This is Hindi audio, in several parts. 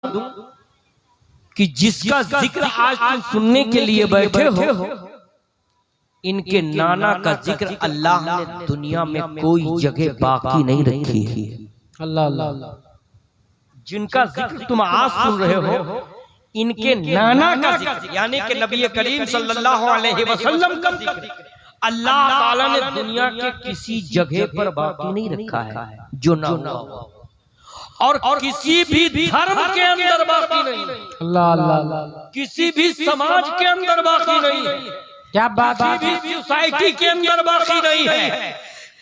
दूं कि जिसका जिक्र आज तुम सुनने के लिए बैठे हो, इनके नाना का जिक्र अल्लाह ने दुनिया में कोई जगह बाकी नहीं रखी है। अल्लाह अल्लाह। जिनका जिक्र तुम आज सुन रहे हो, इनके नाना का जिक्र यानी कि नबी करीम सल्लल्लाहु अलैहि वसल्लम का जिक्र अल्लाह ताला ने दुनिया के किसी जगह पर बाकी नहीं रखा है जो ना हो, और किसी भी धर्म के अंदर बाकी नहीं, अल्लाह अल्लाह। किसी भी समाज के अंदर बाकी नहीं, क्या बात है, किसी भी सोसाइटी के अंदर बाकी नहीं है,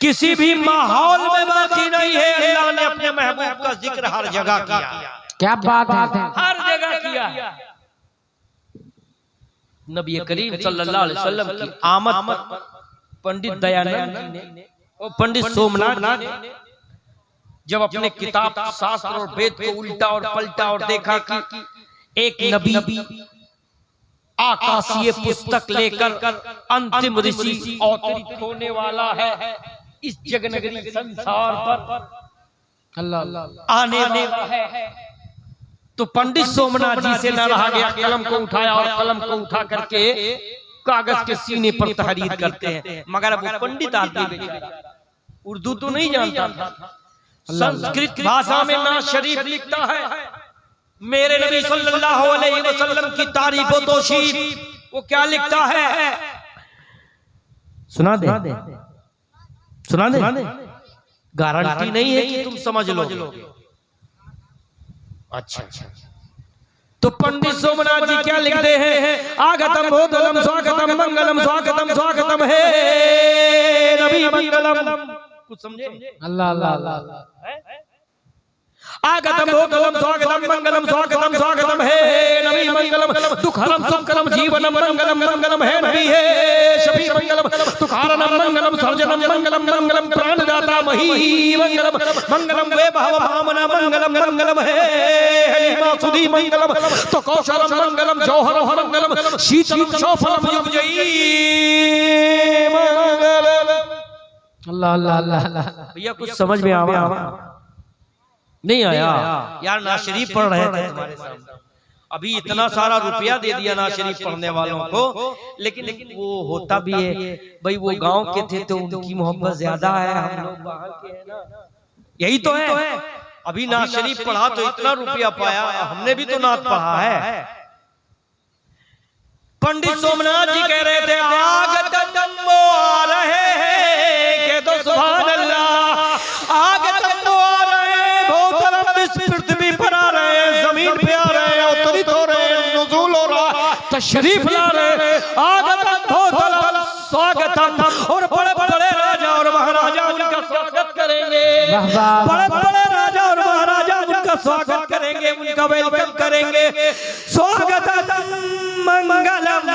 किसी भी माहौल में बाकी नहीं है। अल्लाह ने अपने महबूब का जिक्र हर जगह किया। क्या बात है, हर जगह किया। नबी करीम सल्लल्लाहु अलैहि वसल्लम की आमद पर पंडित दयानंद जी ने और पंडित सोमनाथ जी ने जब अपने किताब शास्त्र और वेद को उल्टा और पलटा और देखा कि एक नबी आकाशीय पुस्तक लेकर अंतिम ऋषि अवतरित होने वाला है इस जगनगरी संसार पर, अल्लाह अल्लाह आने वाला है, तो पंडित सोमनाथ जी से न रहा गया, कलम को उठाया और कलम को उठा करके कागज के सीने पर तहरीर करते हैं। मगर अब वो पंडित आदमी उर्दू तो नहीं जानता था, संस्कृत भाषा में ना शरीफ लिखता है मेरे नबी सल्लल्लाहु अलैहि वसल्लम की तारीफ व तौसीफ, वो क्या लिखता है सुना दे, सुना दे, गारंटी नहीं है कि तुम समझ लो। अच्छा, तो पंडित सोमनाथ जी क्या लिखते हैं, आगतम भूतलम स्वागतम मंगलम स्वागतम स्वागतम है नबी मंगलम। कुछ समझे? अल्लाह अल्लाह। आगतम भूतलम स्वागतम मंगलम स्वागतम स्वागतम है नबी मंगलम, दुखहरम सुखकरम जीवनम मंगलम मंगलम है नबी है शफी मंगलम, दुखारणम मंगलम सर्जनम मंगलम मंगलम प्राणदाता मही मंगलम मंगलम वे भाव भावना मंगलम मंगलम है हलीमा सुधी मंगलम, तो कौशलम मंगलम जौहरम मंगलम शीतलम शोफलम युगजयी मंगलम। अल्लाह अल्लाह अल्लाह। भैया कुछ समझ में आवा नहीं आया यार? ना शरीफ पढ़ रहे थे तुम्हारे सामने, अभी इतना सारा रुपया दे दिया ना शरीफ पढ़ने वालों को, लेकिन वो होता भी है भाई, वो गांव के थे तो उनकी मोहब्बत ज्यादा है, हम लोग बाहर के हैं ना, यही तो है। अभी ना शरीफ पढ़ा तो इतना रुपया पाया, हमने भी तो नात पढ़ा है। पंडित सोमनाथ जी कह रहे थे आगतम वो आ रहे हैं के तो सुभान अल्लाह, आगतम वो आ रहे हैं, भूतलम इस पृथ्वी पर आ रहे हैं, जमीन पे आ रहे हैं, अवतरित हो रहे हैं, नुज़ूल हो रहा, तशरीफ ला रहे हैं, आगतम भूतलम स्वागतम, और बड़े बड़े राजा और महाराजा उनका स्वागत करेंगे, बड़े बड़े राजा और महाराजा उनका स्वागत करेंगे, उनका वेलकम करेंगे, स्वागतम मंगलम,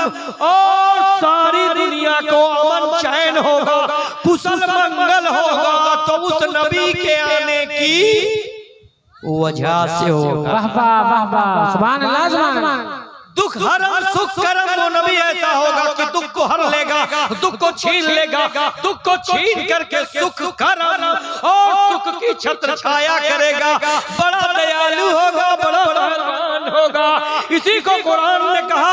और सारी दुनिया को अमन चैन होगा, कुशल मंगल होगा, तो उस नबी के आने की वजह से होगा। वाह वाह वाह वाह, सुभान अल्लाह सुभान अल्लाह। दुख हरम सुख करम, वो नबी ऐसा होगा कि दुख को हर लेगा, दुख को छीन लेगा, दुख को छीन करके सुख करम और सुख की छत्र छाया करेगा, बड़ा दयालु होगा, बड़ा मेहरबान होगा। इसी को कुरान ने कहा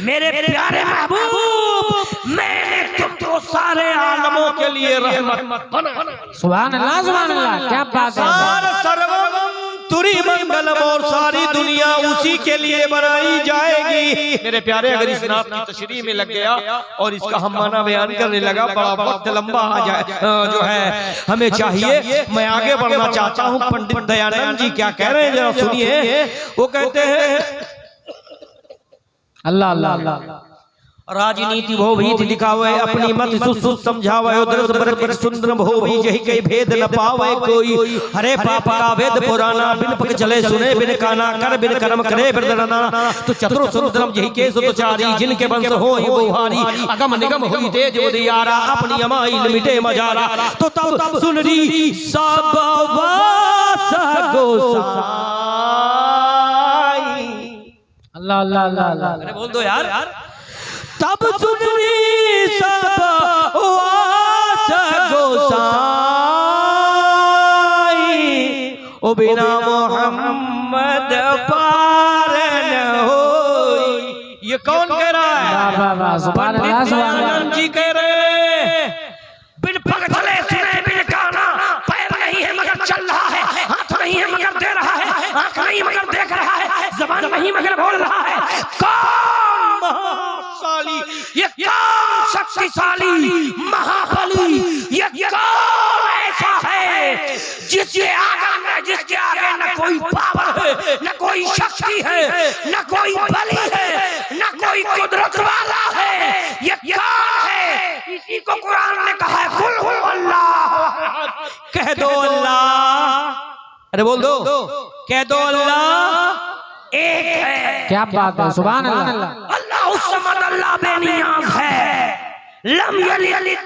मेरे प्यारे महबूब, मैंने तुमको सारे आलमों के लिए रहमत बनाया। सुभान अल्लाह सुभान अल्लाह। क्या बात है, सर्वम तुरी मंगलम, और सारी दुनिया उसी के लिए बनाई जाएगी। मेरे प्यारे, अगर इस नात की तशरीह में लग गया और इसका हम माना बयान करने लगा, बड़ा वक्त लंबा आ जाए जो है हमें चाहिए। मैं आगे बढ़ना चाहता हूँ। पंडित दयानंद जी क्या कह रहे हैं जरा सुनिए। वो कहते हैं अल्लाह अल्लाह अल्लाह। राजनीति भो भी दिखावे, अपनी मत सुसुत समझावे, उधर बर सुंदर भो भी जही कई भेद न पावे कोई, हरे पाप का वेद पुराना, बिन पक चले सुने बिन काना, कर बिन कर्म करे बिन दरना, तो चतुर सुंदरम जही के सुतचारी, जिनके वंश होई बुहारी, अगम निगम हुई तेज उदियारा, अपनी अमाई मिटे मजारा, तो तब सुनरी सब वास गोसाई। अल्लाह अल्लाह अल्लाह। अरे बोल दो यार, तब सुनरी सब वास साई ओ बिना मोहम्मद पार न होई। ये कौन कह रहा है? पंडित दयानंद जी कह रहे हैं। बिन पग चले सुने बिन गाना, पैर नहीं है मगर चल रहा है, हाथ नहीं है मगर दे रहा है, आंख नहीं मगर देख रहा है, जबान नहीं मगर बोल रहा है। कौन महाशाली, ये कौन शक्तिशाली महाबली, ये कौन ऐसा है जिसके आगे न कोई पावर है, न कोई शक्ति है, न कोई बली है, न कोई कुदरत वाला है। ये कौन है? इसी को कुरान ने कहा है कुल हु अल्लाह। कह दो अल्लाह, अरे बोल दो, कह दो अल्लाह एक है। क्या बात है, सुभान अल्लाह। अल्लाह उस्समद, अल्लाह बेनियाज है। लम यलिद,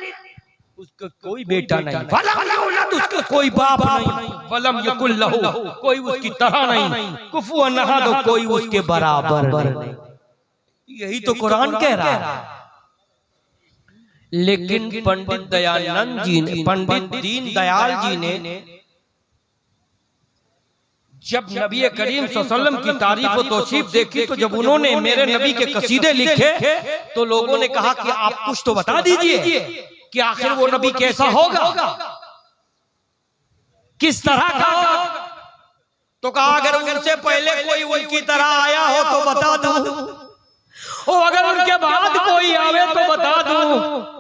उसका कोई बेटा नहीं, वलम यूलद, उसका कोई बाप नहीं, वलम यकुल लहू, कोई उसकी तरह नहीं, कुफुवन अहद, कोई उसके बराबर नहीं। यही तो कुरान कह रहा है। लेकिन पंडित दयानंद जी ने, पंडित दीन दयाल जी ने जब नबी करीम सल्लल्लाहु अलैहि वसल्लम की तारीफ और तौसीफ देखी, तो जब उन्होंने मेरे नबी के कसीदे लिखे तो लोगों ने कहा कि आप कुछ तो बता दीजिए कि आखिर वो नबी कैसा होगा, किस तरह का होगा। तो कहा अगर उनसे पहले कोई उनकी तरह आया हो तो बता दूं, और अगर उनके बाद कोई आवे तो बता दूं।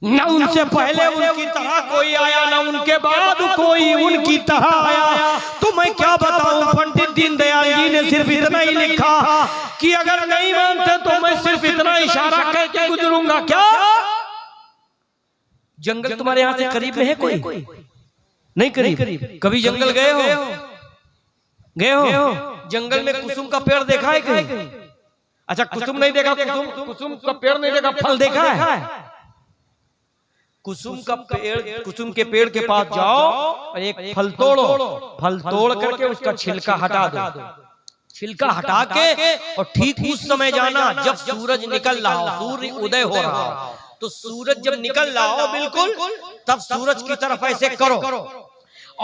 न उनसे पहले उनकी तरह कोई आया, न उनके बाद कोई उनकी तरह आया, तो मैं क्या बताऊं। पंडित दीनदयाल जी ने सिर्फ इतना ही लिखा कि अगर नहीं मानते तो मैं सिर्फ इतना इशारा करके गुजरूंगा। क्या जंगल तुम्हारे यहाँ से करीब में है? कोई नहीं करीब। कभी जंगल गए हो? गए हो? जंगल में कुसुम का पेड़ देखा है कहीं? अच्छा, कुसुम नहीं देखा, कुसुम का पेड़ नहीं देखा, फल देखा है? कुसुम का पेड़, कुसुम के पेड़ के पास जाओ और एक फल तोड़ो, फल तोड़ करके उसका छिलका हटा दो, छिलका हटा के और ठीक उस समय जाना जब सूरज निकल रहा हो, सूर्य उदय हो रहा हो, तो सूरज जब निकल रहा हो बिल्कुल, तब सूरज की तरफ ऐसे करो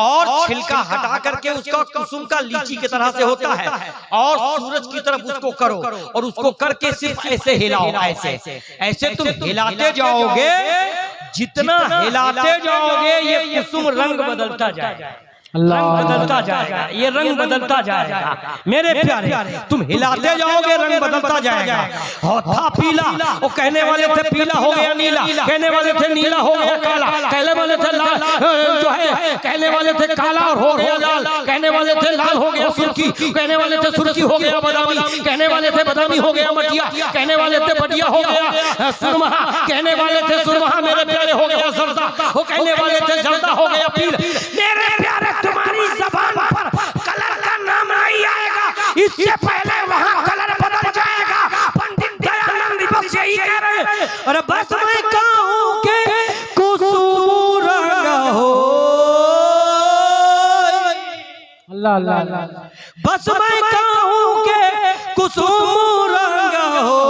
और छिलका हटा करके उसका कुसुम का लीची की तरह से होता है, और सूरज की तरफ उसको करो और उसको करके सिर्फ ऐसे हिलाओ। ऐसे ऐसे तुम हिलाते जाओगे, जितना हिलाते जाओगे ये कुसुम रंग बदलता जाएगा, रंग बदलता जाएगा, ये रंग बदलता जाएगा। मेरे प्यारे, तुम हिलाते जाओगे रंग बदलता जाएगा। और था पीला, वो कहने वाले थे पीला हो गया नीला, कहने वाले थे नीला हो गया काला, कहने वाले थे लाल जो है, कहने वाले थे काला और हो गया लाल, कहने वाले थे लाल हो गया सुर्खी, कहने वाले थे सुर्खी हो गया बादामी, कहने वाले थे बादामी हो गया मटिया, कहने वाले थे बटिया हो गया सुरमा, कहने वाले थे सुरमा मेरे प्यारे हो गया जर्दा, वो कहने वाले थे जर्दा हो गया पीला। मेरे प्यारे, तुम्हारी जबान पर कलर का नाम नहीं आएगा, इससे पहले वहाँ कलर बदल जाएगा। पंडित दयानंद बस यही कह रहे हैं। अरे बस मैं कहूँ के कुसुम रंग हो, अल्लाह अल्लाह अल्लाह। बस मैं कहूँ के कुसुम रंग हो,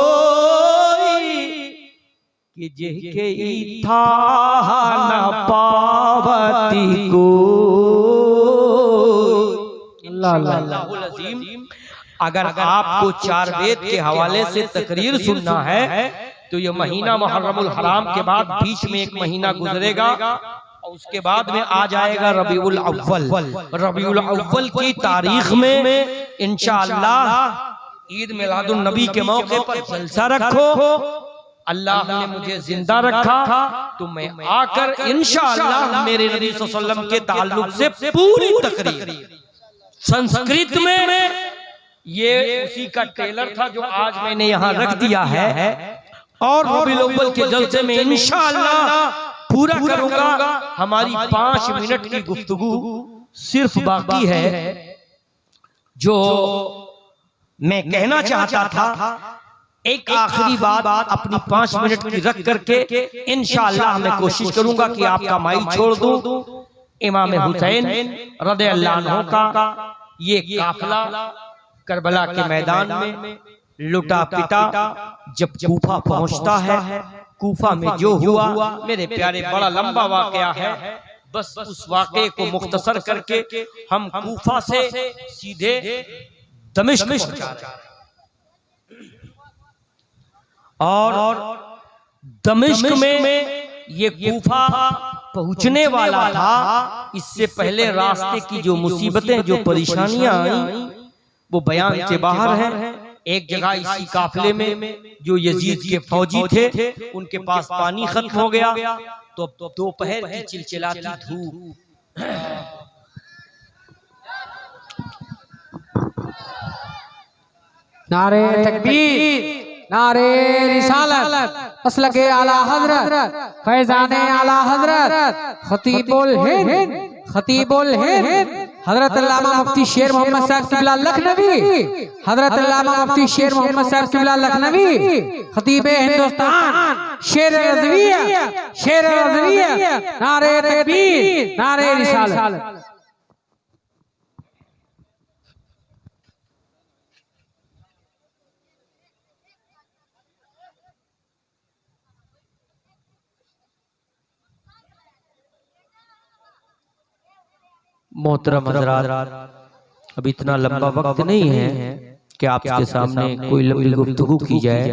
कि जेके था न पावती को। अगर आपको चार वेद के हवाले से तकरीर सुनना है तो ये महीना मुहर्रमुल हराम के बाद बीच में एक महीना गुजरेगा और उसके बाद में आ जाएगा रबीउल अव्वल। रबीउल अव्वल की तारीख में इंशाअल्लाह ईद मिलादुन नबी के मौके पर जलसा रखो। अल्लाह ने मुझे जिंदा रखा तो मैं आकर इंशाअल्लाह मेरे नबी सल्लल्लाहु अलैहि वसल्लम के ताल्लुक से पूरी तकरीर संस्कृत में, ये उसी का ट्रेलर था जो आज मैंने यहाँ रख दिया है, और रबीउल अव्वल के जलसे में इंशाअल्लाह पूरा करूंगा। हमारी 5 मिनट की गुफ्तगू सिर्फ बाकी है। जो मैं कहना चाहता था, एक आखिरी बात अपनी 5 मिनट की रख करके इंशाअल्लाह मैं कोशिश करूंगा कि आपका माइक छोड़ दूं। इमाम हुसैन रज़ियल्लाहु अन्हु का ये काफिला करबला के मैदान में लुटा पिटा जब कूफा पहुंचता है, कूफा में जो हुआ मेरे प्यारे बड़ा लंबा वाकया है, बस उस वाकये को मुख्तसर करके हम कूफा से सीधे दमिश्क पहुंचा रहे हैं। और दमिश्क में ये कूफा पहुंचने वाला था, इससे पहले रास्ते की जो मुसीबतें, जो परेशानियां आई वो बयान से बाहर हैं। एक जगह इसी काफिले में जो यजीद के फौजी थे उनके पास पानी खत्म हो गया, तो दोपहर की चिलचिलाती धूप, नारे तकबीर, नारे रिसालत, मसलके आला हजरत, फैजाने आला हजरत, खतीबुल हिंद, खतीबुल हिंद हजरत अल्लामा मुफ्ती शेर मोहम्मद साहब किबला लखनवी, हजरत अल्लामा मुफ्ती शेर मोहम्मद साहब किबला लखनवी, खतीबे हिंदुस्तान, शेर रज़विया, शेर रज़विया, नारे तकबीर, नारे रिसालत। मोहतरम हज़रात, अब इतना लंबा वक्त नहीं है कि आपके सामने कोई लंबी गुफ्तगू की जाए,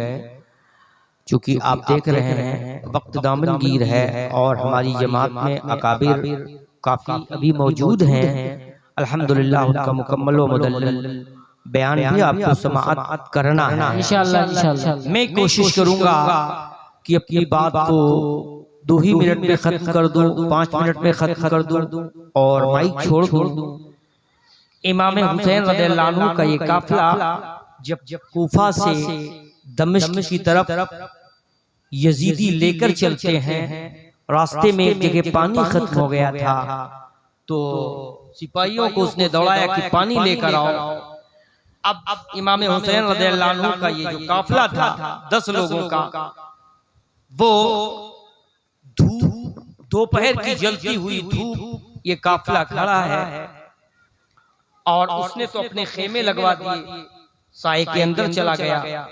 चूँकि आप देख रहे हैं वक्त दामनगीर है और हमारी जमात में अकाबिर काफ़ी अभी मौजूद हैं। अल्हम्दुलिल्लाह उनका मुकम्मल व मुदल्लल बयान भी आपको समाअत करना है इंशाअल्लाह, इंशाअल्लाह। मैं कोशिश करूँगा कि अपनी बात को 2 ही मिनट में खत्म कर दूं, 5 मिनट में खत्म कर दूं और माइक छोड़ दूं। इमाम हुसैन रज़ियल्लाहु अन्हु का ये काफिला जब कूफा से दमिश्क की तरफ यजीदी लेकर चलते हैं, रास्ते में एक जगह पानी खत्म हो गया था, तो सिपाहियों को उसने दौड़ाया कि पानी लेकर आओ। अब इमाम हुसैन रज़ियल्लाहु अन्हु का ये जो काफिला था 10 लोगों का, वो धूप, दोपहर की जलती हुई धूप, ये काफिला खड़ा है और उसने तो अपने खेमे लगवा दिए, साए के अंदर चला गया।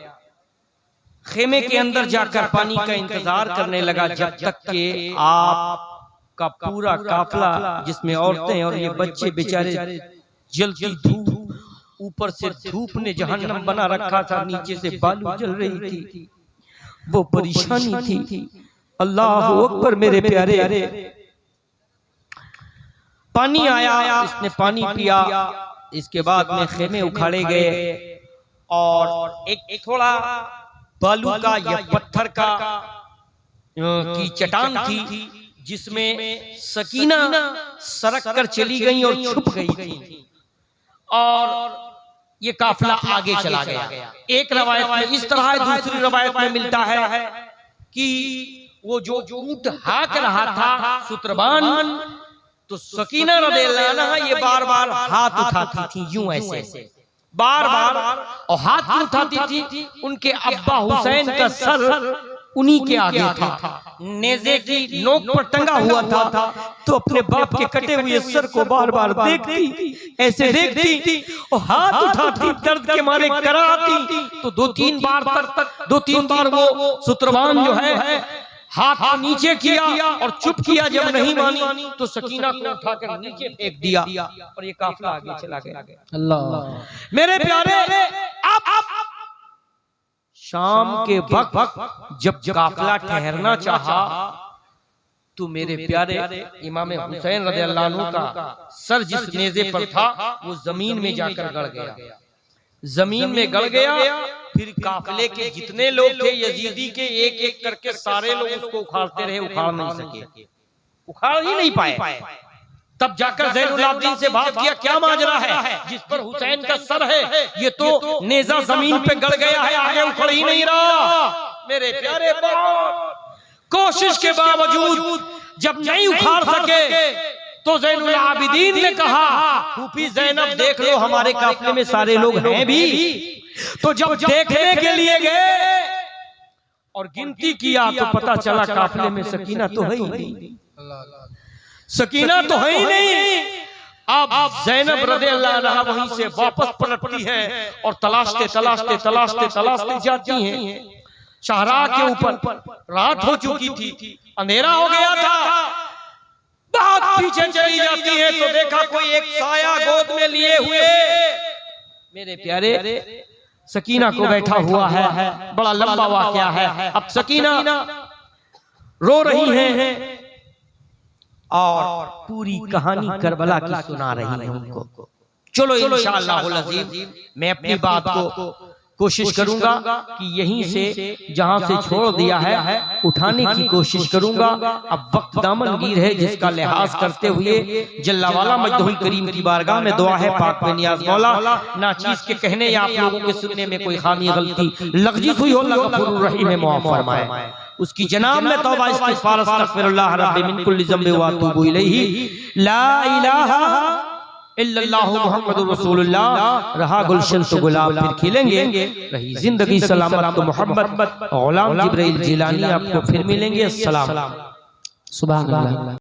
खेमे के अंदर जाकर पानी का इंतजार करने लगा जब तक कि आपका पूरा काफिला, जिसमें औरतें और ये बच्चे बेचारे, जलती धूप, ऊपर से धूप ने जहन्नम बना रखा था, नीचे से बालू जल रही थी, वो परेशानी थी। अल्लाह अकबर मेरे प्यारे, पानी आया, इसने पानी पिया, इसके बाद में खेमे उखाड़े गए और एक थोड़ा बालू का या पत्थर का की चट्टान थी जिसमें सकीना सरक कर चली गई और छुप गई थी और ये काफिला आगे चला गया। एक रवायत में इस तरह है, दूसरी रवायत में मिलता है कि वो जो ऊंट हाँक रहा था सुत्रबान, तो सकीना रज़ियल्लाहु अन्हा ये बार बार हाथ उठाती थी, यूं ऐसे बार बार, और हाथ क्यों उठाती थी? उनके अब्बा हुसैन का सर उन्हीं के आगे था, नेज़े की नोक पर टंगा हुआ था, तो अपने बाप के कटे हुए सर को बार बार देखती, ऐसे देखती और हाथ उठाती, दर्द के मारे कराती। तो 2-3 बार वो सुत्रबान जो है हाथ नीचे किया और चुप किया। जब नहीं मानी तो सकीना को उठाकर नीचे फेंक दिया और ये काफिला आगे चला गया। अल्लाह मेरे प्यारे, अब शाम के वक्त जब काफिला ठहरना चाहा तो मेरे प्यारे इमाम हुसैन रज़ियल्लाहु अन्हु का सर जिस नेज़े पर था वो जमीन में जाकर गड़ गया, जमीन में गड़ गया। फिर काफिले के जितने लोग थे यजीदी के, एक एक करके सारे लोग उसको उखाड़ते रहे, उखाड़ नहीं सके, उखाड़ ही नहीं पाए। तब जाकर ज़ैनुलाब्दीन से बात किया, क्या माजरा है, जिस पर हुसैन का सर है ये तो नेज़ा जमीन पे गड़ गया है, आगे उखड़ ही नहीं रहा। मेरे प्यारे, कोशिश के बावजूद जब नहीं उखाड़ सके तो ज़ैनुल आबिदीन ने कहा, फूफी ज़ैनब देख लो हमारे काफिले में सारे लोग हैं भी। तो जब देखने के लिए गए और गिनती किया तो पता चला काफिले में सकीना तो है ही नहीं, सकीना तो है ही नहीं। अब ज़ैनब रज़ियल्लाहु अन्हा वहीं से वापस पलटती है और तलाशते जाती हैं। शाहरा के ऊपर। रात हो चुकी थी, अंधेरा हो गया था। बहुत पीछे चली जाती है तो देखा कोई एक साया गोद में लिए हुए मेरे प्यारे सकीना को बैठा हुआ है। बड़ा लंबा वाकया है। अब सकीना रो रही हैं और पूरी कहानी करबला की सुना रही है उनको। चलो इंशाअल्लाह अज़ीम मैं अपनी बात को कोशिश करूंगा कि यहीं से जहां से छोड़ दिया है उठाने की कोशिश करूंगा। अब वक्त दामनगीर है जिसका लिहाज करते हुए जल्लावाला मजदहुल करीम की बारगाह में दुआ है पाक में नियाज मौला नाचीज के कहने या आप लोगों के सुनने में कोई खामी गलती लग़ज़ी हुई हो अल्लाह गफूरुर रहीम में माफ फरमाए। उसकी जनाब में तौबा इस्तिग़फ़ार अस्तग़फिरुल्लाह रब्बी मिन कुल्लि ज़ंबि व अतूबु इलैहि ला इलाहा इल्लल्लाहु मुहम्मदुर रसूलुल्लाह। रहा गुलशन तो गुलाब फिर खिलेंगे, रही जिंदगी सलामत तो मोहब्बत। गुलाम जिब्राइल जिलानी आपको फिर मिलेंगे। अस्सलाम। सुभान अल्लाह।